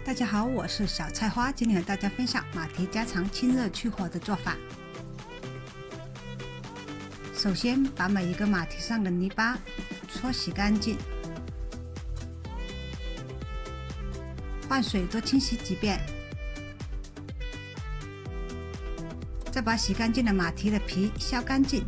大家好，我是小菜花，今天和大家分享马蹄家常清热去火的做法。首先把每一个马蹄上的泥巴搓洗干净，换水多清洗几遍，再把洗干净的马蹄的皮削干净，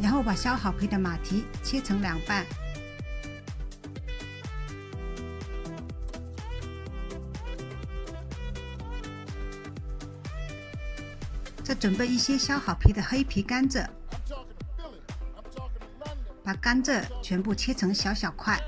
然后把削好皮的马蹄切成2半，再准备一些削好皮的黑皮甘蔗，把甘蔗全部切成小小块，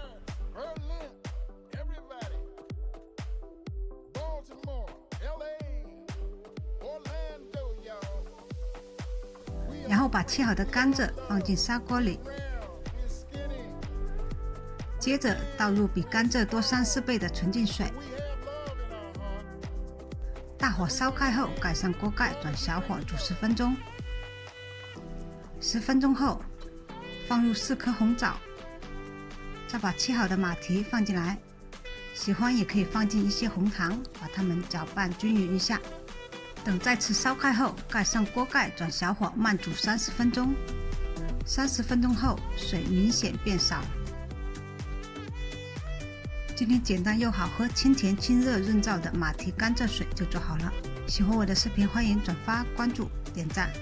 然后把切好的甘蔗放进砂锅里，接着倒入比甘蔗多3-4倍的纯净水，大火烧开后盖上锅盖，转小火煮10分钟。10分钟后，放入4颗红枣，再把切好的马蹄放进来，喜欢也可以放进一些红糖，把它们搅拌均匀一下。等再次烧开后，盖上锅盖，转小火慢煮30分钟。30分钟后，水明显变少。今天简单又好喝、清甜清热润燥的马蹄甘蔗水就做好了。喜欢我的视频，欢迎转发、关注、点赞。